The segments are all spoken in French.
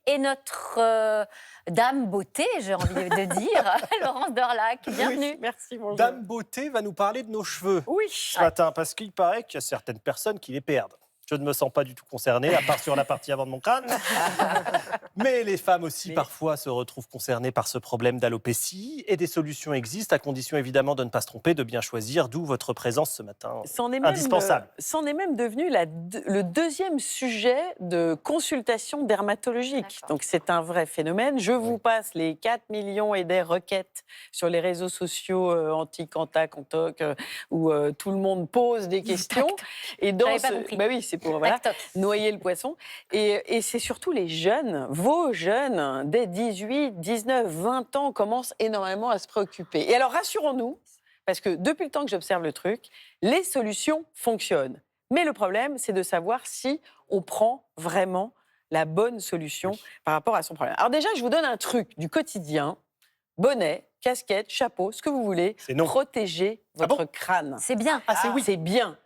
et notre dame beauté, j'ai envie de dire, Laurence Dorlac. Bienvenue. Oui, merci, bonjour. Dame Beauté va nous parler de nos cheveux Oui. ce matin, parce qu'il paraît qu'il y a certaines personnes qui les perdent. Je ne me sens pas du tout concerné, à part sur la partie avant de mon crâne. Mais les femmes aussi, parfois, se retrouvent concernées par ce problème d'alopécie. Et des solutions existent, à condition évidemment de ne pas se tromper, de bien choisir. D'où votre présence ce matin. Indispensable. C'en est même devenu le deuxième sujet de consultation dermatologique. Donc c'est un vrai phénomène. Je vous passe les 4 millions et des requêtes sur les réseaux sociaux anti-Cantac, où tout le monde pose des questions. Et dans bah oui, c'est pour noyer le poisson. Et c'est surtout les jeunes, vos jeunes, dès 18, 19, 20 ans, commencent énormément à se préoccuper. Et alors rassurons-nous, parce que depuis le temps que j'observe le truc, les solutions fonctionnent. Mais le problème, c'est de savoir si on prend vraiment la bonne solution par rapport à son problème. Alors déjà, je vous donne un truc du quotidien. Bonnet, casquette, chapeau, ce que vous voulez. Protégez votre crâne. C'est bien. C'est bien.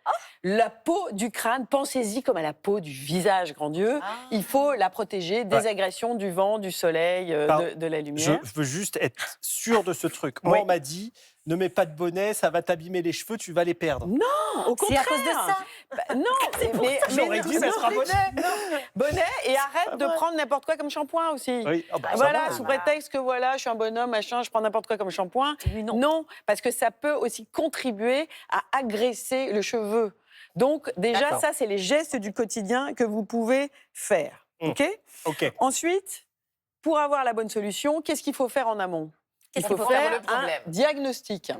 La peau du crâne, pensez-y comme à la peau du visage, grand Dieu. Il faut la protéger des agressions du vent, du soleil, de la lumière. Je veux juste être sûr de ce truc. Moi, on m'a dit, ne mets pas de bonnet, ça va t'abîmer les cheveux, tu vas les perdre. Non, au contraire. C'est à cause de ça. Non, j'aurais dit, ça sera bonnet. Bonnet, et arrête de prendre n'importe quoi comme shampoing aussi. Oui. Voilà, sous prétexte que voilà, je suis un bonhomme, machin, je prends n'importe quoi comme shampoing. Non, parce que ça peut aussi contribuer à agresser le cheveu. Donc déjà, ça, c'est les gestes du quotidien que vous pouvez faire. OK. Ensuite, pour avoir la bonne solution, qu'est-ce qu'il faut faire en amont? Il faut faire un diagnostic.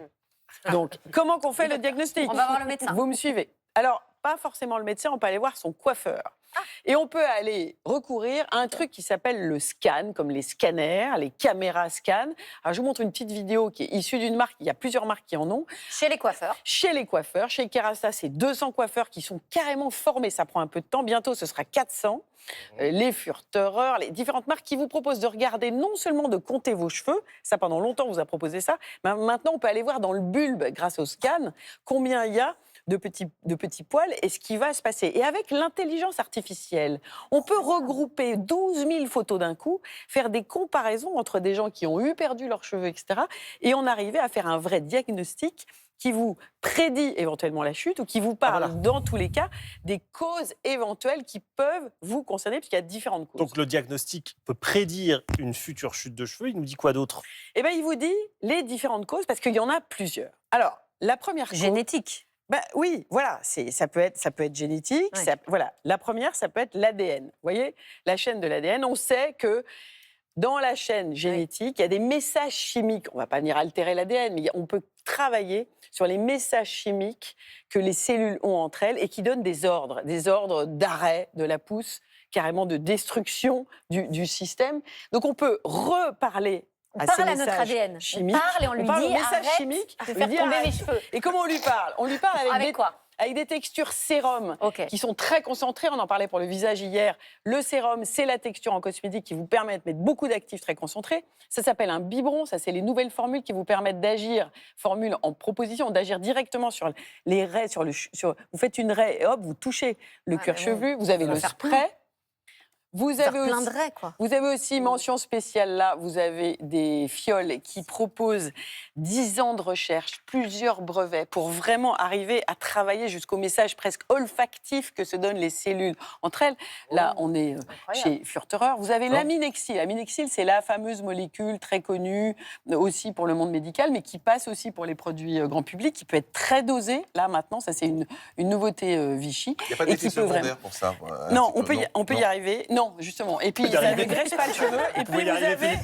Donc, comment qu'on fait le diagnostic? On va voir le médecin. Vous me suivez? Alors, pas forcément le médecin, on peut aller voir son coiffeur. Et on peut aller recourir à un truc qui s'appelle le scan, comme les scanners, les caméras scan. Alors, je vous montre une petite vidéo qui est issue d'une marque. Il y a plusieurs marques qui en ont. Chez les coiffeurs. Chez les coiffeurs. Chez Kerasta, c'est 200 coiffeurs qui sont carrément formés. Ça prend un peu de temps. Bientôt, ce sera 400. Les Furterers, les différentes marques qui vous proposent de regarder, non seulement de compter vos cheveux, ça pendant longtemps on vous a proposé ça, mais maintenant on peut aller voir dans le bulbe, grâce au scan, combien il y a de petits poils et ce qui va se passer. Et avec l'intelligence artificielle, on peut regrouper 12 000 photos d'un coup, faire des comparaisons entre des gens qui ont perdu leurs cheveux, etc. Et on arrivait à faire un vrai diagnostic qui vous prédit éventuellement la chute ou qui vous parle, dans tous les cas, des causes éventuelles qui peuvent vous concerner, puisqu'il y a différentes causes. Donc le diagnostic peut prédire une future chute de cheveux. Il nous dit quoi d'autre? Eh bien, il vous dit les différentes causes, parce qu'il y en a plusieurs. Alors, la première cause... Génétique. Oui, voilà, ça peut être génétique. Voilà. La première, ça peut être l'ADN. Vous voyez, la chaîne de l'ADN, on sait que dans la chaîne génétique, il y a des messages chimiques. On ne va pas venir altérer l'ADN, mais on peut travailler sur les messages chimiques que les cellules ont entre elles et qui donnent des ordres d'arrêt de la pousse, carrément de destruction du système. Donc on peut reparler à notre ADN. Chimiques. On parle et on lui dit arrête de faire tomber mes cheveux. Et comment on lui parle? On lui parle avec quoi? Avec des textures sérum qui sont très concentrées. On en parlait pour le visage hier. Le sérum, c'est la texture en cosmétique qui vous permet de mettre beaucoup d'actifs très concentrés. Ça s'appelle un biberon. Ça, c'est les nouvelles formules qui vous permettent d'agir, formules en proposition, d'agir directement sur les raies. Vous faites une raie et hop, vous touchez le cuir chevelu. Vous avez le spray. Vous avez aussi, mention spéciale là, vous avez des fioles qui proposent 10 ans de recherche, plusieurs brevets pour vraiment arriver à travailler jusqu'au message presque olfactif que se donnent les cellules entre elles. Là, on est chez Furterer. Vous avez l'aminexil. L'aminexil, c'est la fameuse molécule très connue aussi pour le monde médical, mais qui passe aussi pour les produits grand public, qui peut être très dosée. Là, maintenant, ça c'est une nouveauté Vichy. Il n'y a pas d'effet secondaire pour ça? Non, on peut y arriver. Non, justement. Et puis, ça ne graisse pas le cheveu. Et puis, vous avez...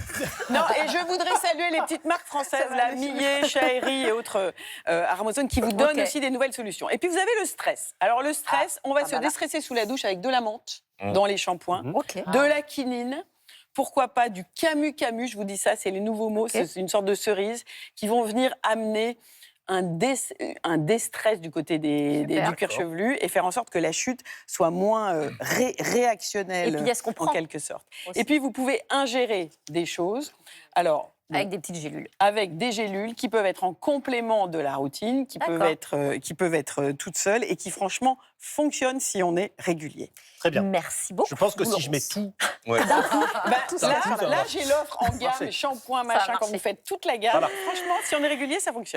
Non, et je voudrais saluer les petites marques françaises, la Millet, Chaheri et autres Armazone, qui vous donnent aussi des nouvelles solutions. Et puis, vous avez le stress. Alors, le stress, on va se déstresser sous la douche avec de la menthe dans les shampoings, de la quinine. Pourquoi pas du camu-camu, je vous dis ça, c'est les nouveaux mots, c'est une sorte de cerise, qui vont venir amener un déstress du côté du cuir chevelu et faire en sorte que la chute soit moins réactionnelle, en quelque sorte. Aussi. Et puis, vous pouvez ingérer des choses. Alors, Avec des petites gélules. Avec des gélules qui peuvent être en complément de la routine, qui peuvent être toutes seules et qui franchement fonctionnent si on est régulier. Très bien. Merci beaucoup. Je pense que si je mets tout... Ouais. Là, j'ai l'offre en gamme, shampoing, machin, quand vous faites toute la gamme. Voilà. Franchement, si on est régulier, ça fonctionne.